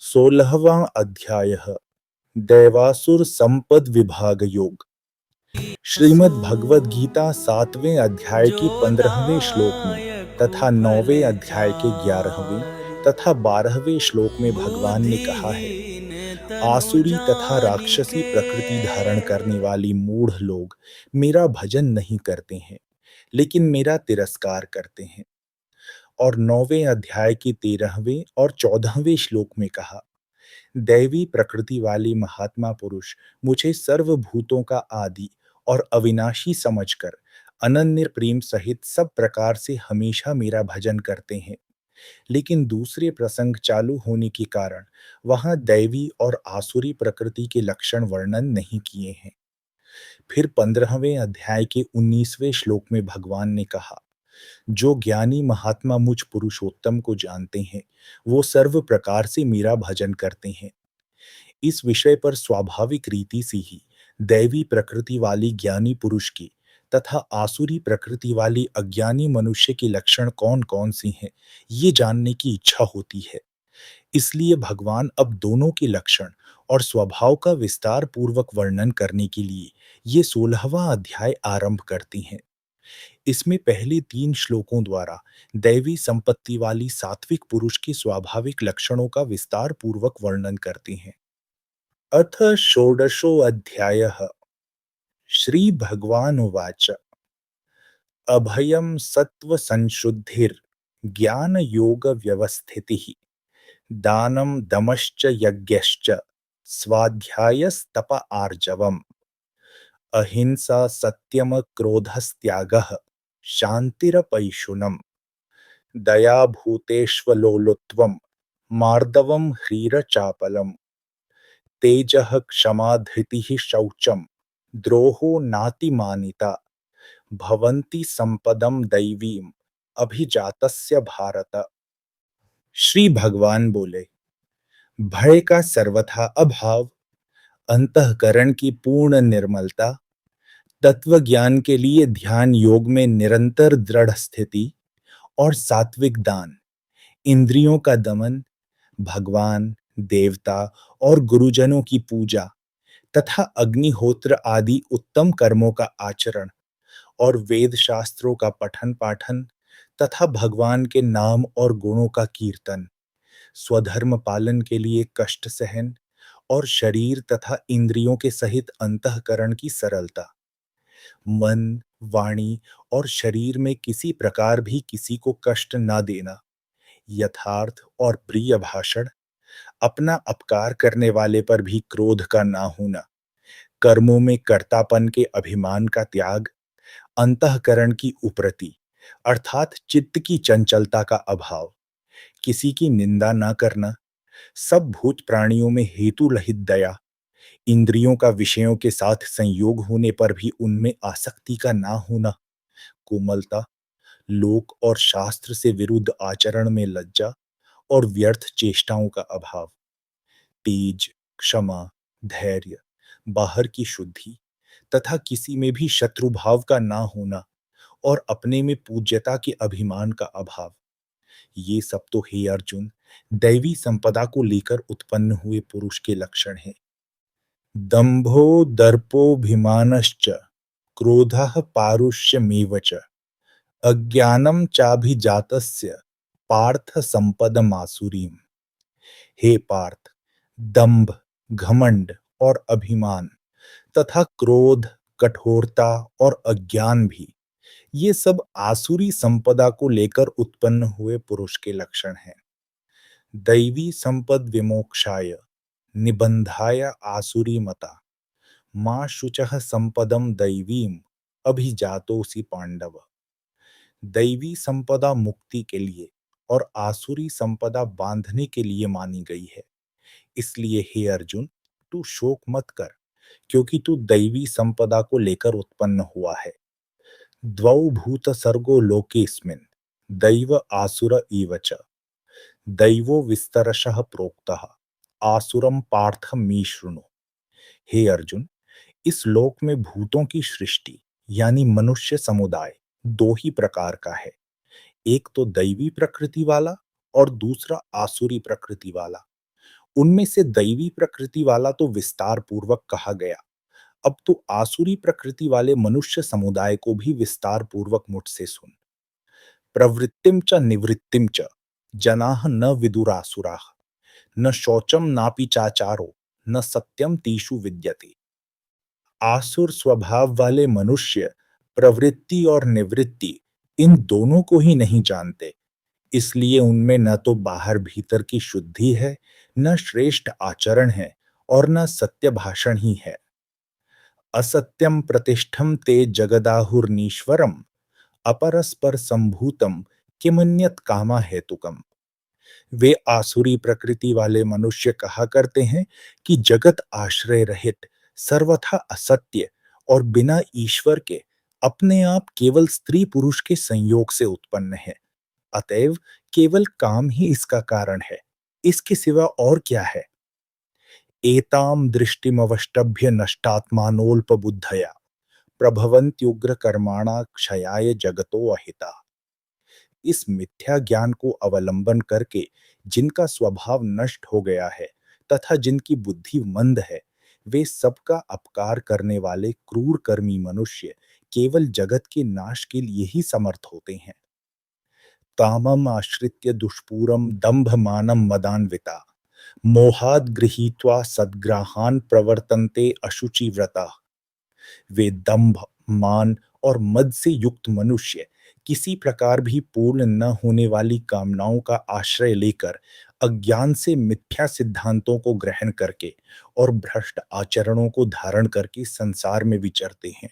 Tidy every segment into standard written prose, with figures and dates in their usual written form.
16वां अध्यायः दैवासुर संपद विभाग योग। श्रीमद् भगवद गीता 7वें अध्याय के 15वें श्लोक में तथा 9वें अध्याय के 11वें तथा 12वें श्लोक में भगवान ने कहा है, आसुरी तथा राक्षसी प्रकृति धारण करने वाली मूढ़ लोग मेरा भजन नहीं करते हैं, लेकिन मेरा तिरस्कार करते हैं। और 9वें अध्याय के 13वें और 14वें श्लोक में कहा, दैवी प्रकृति वाले महात्मा पुरुष मुझे सर्वभूतों का आदि और अविनाशी समझकर अनन्य प्रेम सहित सब प्रकार से हमेशा मेरा भजन करते हैं। लेकिन दूसरे प्रसंग चालू होने के कारण वहां दैवी और आसुरी प्रकृति के लक्षण वर्णन नहीं किए हैं। फिर 15वें अध्याय के 19वें श्लोक में भगवान ने कहा, जो ज्ञानी महात्मा मुझ पुरुषोत्तम को जानते हैं, वो सर्व प्रकार से मेरा भजन करते हैं। इस विषय पर स्वाभाविक रीति से ही दैवी प्रकृति वाली ज्ञानी पुरुष की तथा आसुरी प्रकृति वाली अज्ञानी मनुष्य के लक्षण कौन कौन से हैं, ये जानने की इच्छा होती है। इसलिए भगवान अब दोनों के लक्षण और स्वभाव का विस्तार पूर्वक वर्णन करने के लिए ये 16वां अध्याय आरंभ करते हैं। इसमें पहले 3 श्लोकों द्वारा दैवी संपत्ति वाली सात्विक पुरुष के स्वाभाविक लक्षणों का विस्तार पूर्वक वर्णन करते हैं। अथ षोडशोऽध्यायः। श्रीभगवानुवाच, अभयं सत्त्वसंशुद्धिर्ज्ञानयोगव्यवस्थितिः दानं दमश्च यज्ञश्च स्वाध्यायस्तप आर्जवम् अहिंसा सत्यमक्रोधस्त्यागः शान्तिरपैशुनम् दया भूतेष्वलोलुत्वं मार्दवं ह्रीरचापलम् तेजः क्षमा धृतिः शौचम् द्रोहो नातिमानिता भवन्ति संपदम दैवीम अभिजातस्य भारत। श्री भगवान बोले, भय का सर्वथा अभाव, अंतःकरण की पूर्ण निर्मलता, तत्व ज्ञान के लिए ध्यान योग में निरंतर दृढ़ स्थिति और सात्विक दान, इंद्रियों का दमन, भगवान, देवता और गुरुजनों की पूजा तथा अग्निहोत्र आदि उत्तम कर्मों का आचरण और वेद शास्त्रों का पठन पाठन तथा भगवान के नाम और गुणों का कीर्तन, स्वधर्म पालन के लिए कष्ट सहन और शरीर तथा इंद्रियों के सहित अंतःकरण की सरलता, मन, वाणी और शरीर में किसी प्रकार भी किसी को कष्ट न देना, यथार्थ और प्रिय भाषण, अपना अपकार करने वाले पर भी क्रोध का ना होना, कर्मों में कर्तापन के अभिमान का त्याग, अंतःकरण की उपरति अर्थात चित्त की चंचलता का अभाव, किसी की निंदा न करना, सब भूत प्राणियों में हेतु रहित दया, इंद्रियों का विषयों के साथ संयोग होने पर भी उनमें आसक्ति का ना होना, कोमलता, लोक और शास्त्र से विरुद्ध आचरण में लज्जा और व्यर्थ चेष्टाओं का अभाव, तेज, क्षमा, धैर्य, बाहर की शुद्धि तथा किसी में भी शत्रुभाव का ना होना और अपने में पूज्यता के अभिमान का अभाव, ये सब तो हे अर्जुन दैवी संपदा को लेकर उत्पन्न हुए पुरुष के लक्षण हैं। दंभो दर्पोभिमानश्च क्रोधः पारुष्यमेव च अज्ञानं चाभिजातस्य पार्थ संपदमासुरीम्। हे पार्थ, दंभ, घमंड और अभिमान तथा क्रोध, कठोरता और अज्ञान भी, ये सब आसुरी संपदा को लेकर उत्पन्न हुए पुरुष के लक्षण हैं। दैवी संपद विमोक्षाय निबंधाय आसुरी मता मां शुचः संपदम दैवीम अभिजातोसि पांडव। दैवी संपदा मुक्ति के लिए और आसुरी संपदा बांधने के लिए मानी गई है। इसलिए हे अर्जुन, तू शोक मत कर, क्योंकि तू दैवी संपदा को लेकर उत्पन्न हुआ है। द्वौ भूत सर्गो लोकेस्मिन् दैव आसुर इव च दैवो विस्तरशः प्रोक्तः आसुरम पार्थ मे शृणु। हे अर्जुन, इस लोक में भूतों की सृष्टि यानी मनुष्य समुदाय दो ही प्रकार का है, एक तो दैवी प्रकृति वाला और दूसरा आसुरी प्रकृति वाला। उनमें से दैवी प्रकृति वाला तो विस्तार पूर्वक कहा गया। अब तो आसुरी प्रकृति वाले मनुष्य समुदाय को भी विस्तार पूर्वक मुझसे सुन। प्रवृत्तिम च निवृत्तिम च जनाः न विदुरासुराः न शौचम नापि चाचारो न सत्यम तीषु विद्यते। आसुर स्वभाव वाले मनुष्य प्रवृत्ति और निवृत्ति इन दोनों को ही नहीं जानते, इसलिए उनमें न तो बाहर भीतर की शुद्धि है, न श्रेष्ठ आचरण है और न सत्य भाषण ही है। असत्यम प्रतिष्ठम ते जगदाहुर्नीश्वरम अपरस्पर संभूतम किमन्यत कामा हेतुकम। वे आसुरी प्रकृति वाले मनुष्य कहा करते हैं कि जगत आश्रय रहित सर्वथा असत्य और बिना ईश्वर के अपने आप केवल स्त्री पुरुष के संयोग से उत्पन्न है। अतएव केवल काम ही इसका कारण है, इसके सिवा और क्या है। एताम दृष्टिमवष्टभ्य नष्टात्मानोल्पबुद्धया प्रभवन्त्युग्र कर्माणा क्षयाय जगतो अहिता। इस मिथ्या ज्ञान को अवलंबन करके जिनका स्वभाव नष्ट हो गया है तथा जिनकी बुद्धि मंद है, वे सबका अपकार करने वाले क्रूर कर्मी मनुष्य केवल जगत के नाश के लिए ही समर्थ होते हैं। कामम आश्रित्य दुष्पूरम दंभ मानम मदान्विता मोहाद गृहीत्वा सद्ग्राहान प्रवर्तन्ते अशुचि व्रता। वे दंभ, मान और मद से युक्त मनुष्य किसी प्रकार भी पूर्ण न होने वाली कामनाओं का आश्रय लेकर अज्ञान से मिथ्या सिद्धांतों को ग्रहण करके और भ्रष्ट आचरणों को धारण करके संसार में विचरते हैं।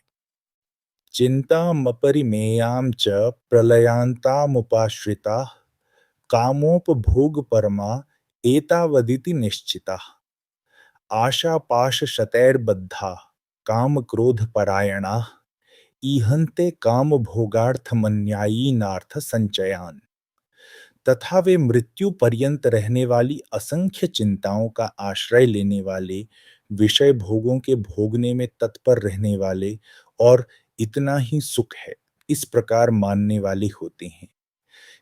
चिंतामपरिमेयां च प्रलयांतामुपाश्रिता कामोपभोग परमा एतावदिति निश्चिता। आशापाशशतैर्बद्धा काम क्रोध परायणा ईहन्ते काम भोगार्थमन्यायीनार्थ संचयान। तथा वे मृत्यु पर्यंत रहने वाली असंख्य चिंताओं का आश्रय लेने वाले, विषय भोगों के भोगने में तत्पर रहने वाले और इतना ही सुख है इस प्रकार मानने वाले होते हैं।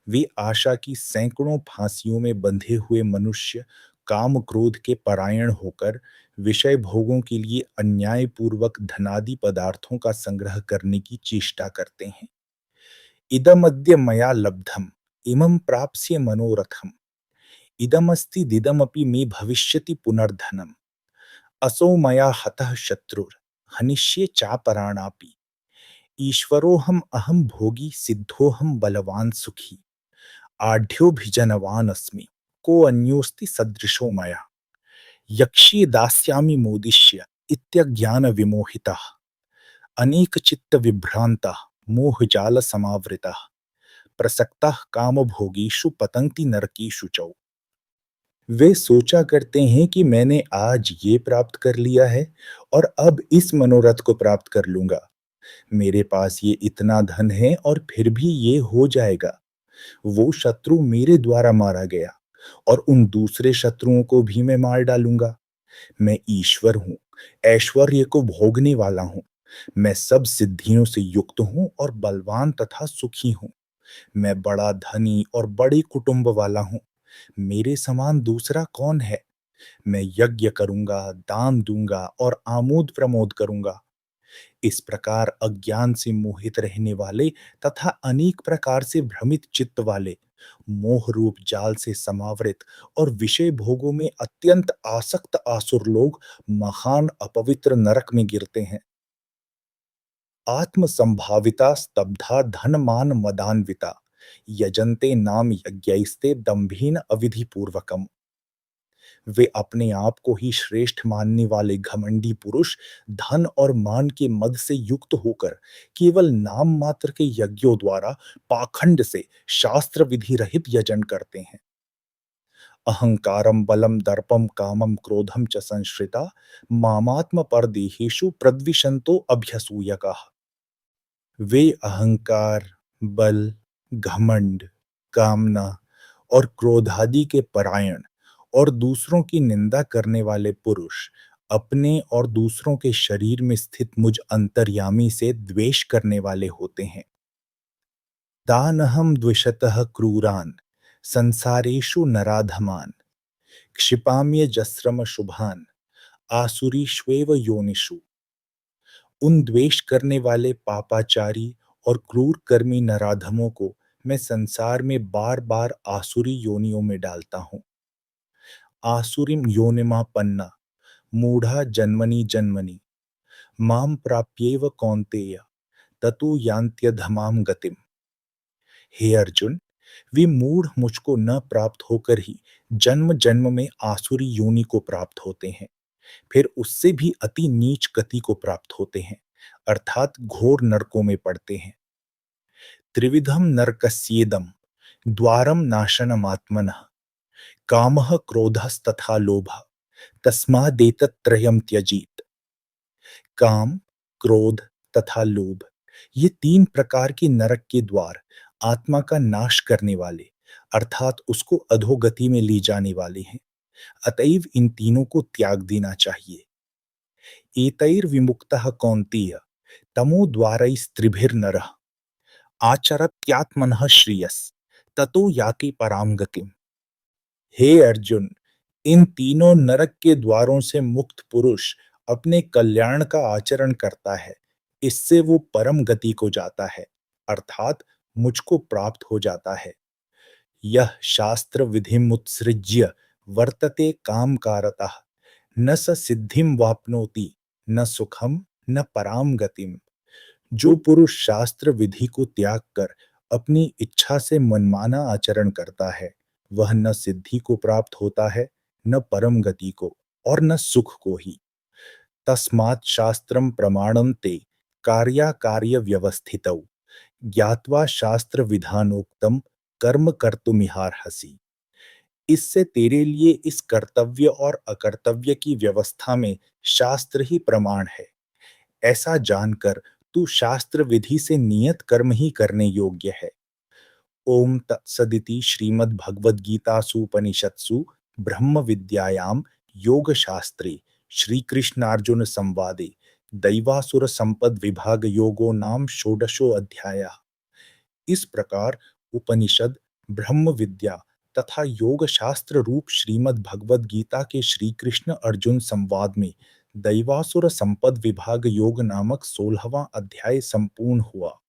वे आशा की सैकड़ों फांसियों में बंधे हुए मनुष्य काम क्रोध के परायण होकर विषय भोगों के लिए अन्यायपूर्वक धनादि पदार्थों का संग्रह करने की चेष्टा करते हैं। इदमद्य मया लब्धम इमं प्राप्स्ये मनोरथम इदमस्ति दिदमपि मे भविष्यति पुनर्धनम असौ मया हतः शत्रुर हनिष्ये चापराणापि ईश्वरोऽहम् अहं भोगी सिद्धोऽहं बलवान सुखी आढ्योऽभिजनवान् अस्मि को अन्योस्ति सदृशो मया यक्ष्ये दास्यामि मोदिष्य इत्यज्ञान विमोहितः अनेक चित्त विभ्रांता मोहजाल समावृता प्रसक्ता कामभोगीषु पतंति नरकीषु चौ। वे सोचा करते हैं कि मैंने आज ये प्राप्त कर लिया है और अब इस मनोरथ को प्राप्त कर लूंगा। मेरे पास ये इतना धन है और फिर भी ये हो जाएगा। वो शत्रु मेरे द्वारा मारा गया और उन दूसरे शत्रुओं को भी मैं मार डालूंगा। मैं ईश्वर हूँ, ऐश्वर्य को भोगने वाला हूँ। मैं सब सिद्धियों से युक्त हूँ और बलवान तथा सुखी हूँ। मैं बड़ा धनी और बड़े कुटुंब वाला हूँ। मेरे समान दूसरा कौन है। मैं यज्ञ करूंगा, दान दूंगा और आमोद प्रमोद करूंगा। इस प्रकार अज्ञान से मोहित रहने वाले तथा अनेक प्रकार से भ्रमित चित्त वाले, मोह रूप जाल से समावृत और विषय भोगों में अत्यंत आसक्त आसुर लोग महान अपवित्र नरक में गिरते हैं। आत्म संभाविता स्तब्धा धन मान मदान्विता यजन्ते नाम यज्ञैस्ते दंभीन अविधि पूर्वकम। वे अपने आप को ही श्रेष्ठ मानने वाले घमंडी पुरुष धन और मान के मद से युक्त होकर केवल नाम मात्र के यज्ञों द्वारा पाखंड से शास्त्र विधि रहित यजन करते हैं। अहंकारम बलम दर्पम कामम क्रोधम च संश्रिता मामात्म परदेहेषु प्रद्विषंतो अभ्यसूयकाः। वे अहंकार, बल, घमंड, कामना और क्रोधादि के परायण और दूसरों की निंदा करने वाले पुरुष अपने और दूसरों के शरीर में स्थित मुझ अंतर्यामी से द्वेष करने वाले होते हैं। तानहं द्विषतः क्रूरान संसारेषु नराधमान् क्षिपाम्यजस्रम शुभान आसुरीष्वेव योनिषु। उन द्वेष करने वाले पापाचारी और क्रूर कर्मी नराधमों को मैं संसार में बार बार आसुरी योनियों में डालता हूँ। आसुरीम योनिमापन्ना मूढ़ा जन्मनि जन्मनि माम प्राप्येव कौन्तेय ततो यान्त्यधमाम गतिम। हे अर्जुन, वे मूढ़ मुझको न प्राप्त होकर ही जन्म जन्म में आसुरी योनि को प्राप्त होते हैं, फिर उससे भी अति नीच गति को प्राप्त होते हैं, अर्थात घोर नरकों में पड़ते हैं। त्रिविधम नरकस्येदम द्वारम नाशनमात्मनः कामः क्रोधस्तथा लोभः तस्मादेतत्त्रयम् त्यजेत्। काम, क्रोध तथा लोभ, ये तीन प्रकार के नरक के द्वार आत्मा का नाश करने वाले अर्थात उसको अधोगति में ले जाने वाले हैं। अतएव इन तीनों को त्याग देना चाहिए। एतैर्विमुक्तः कौन्तेय तमो द्वारैस्त्रिभिर्नरः आचरत्यात्मनः श्रेयस ततो याति पराम गतिम। हे अर्जुन, इन तीनों नरक के द्वारों से मुक्त पुरुष अपने कल्याण का आचरण करता है, इससे वो परम गति को जाता है, अर्थात मुझको प्राप्त हो जाता है। यह शास्त्र विधिमुत्सृज्य वर्तते काम कारतः न स सिद्धिम वाप्नोति न सुखम न पराम गतिम। जो पुरुष शास्त्र विधि को त्याग कर अपनी इच्छा से मनमाना आचरण करता है, वह न सिद्धि को प्राप्त होता है, न परम गति को, और न सुख को ही। तस्मात् शास्त्रम प्रमाणं ते कार्याकार्य व्यवस्थितौ ज्ञात्वा शास्त्र विधानोक्तम कर्म कर्तुमिहार्हसि। इससे तेरे लिए इस कर्तव्य और अकर्तव्य की व्यवस्था में शास्त्र ही प्रमाण है। ऐसा जानकर तू शास्त्र विधि से नियत कर्म ही करने योग्य है। ओम तत्सदिति श्रीमद्भगवद्गीतासूपनिषत्सु ब्रह्म विद्यायां योग शास्त्रे श्री कृष्णार्जुन संवादे दैवासुर संपद विभाग योगो नाम षोडशो अध्यायः। इस प्रकार उपनिषद, ब्रह्म विद्या तथा योग शास्त्र रूप श्रीमद् भगवद गीता के श्री कृष्ण अर्जुन संवाद में दैवासुर संपद विभाग योग नामक 16वां अध्याय संपूर्ण हुआ।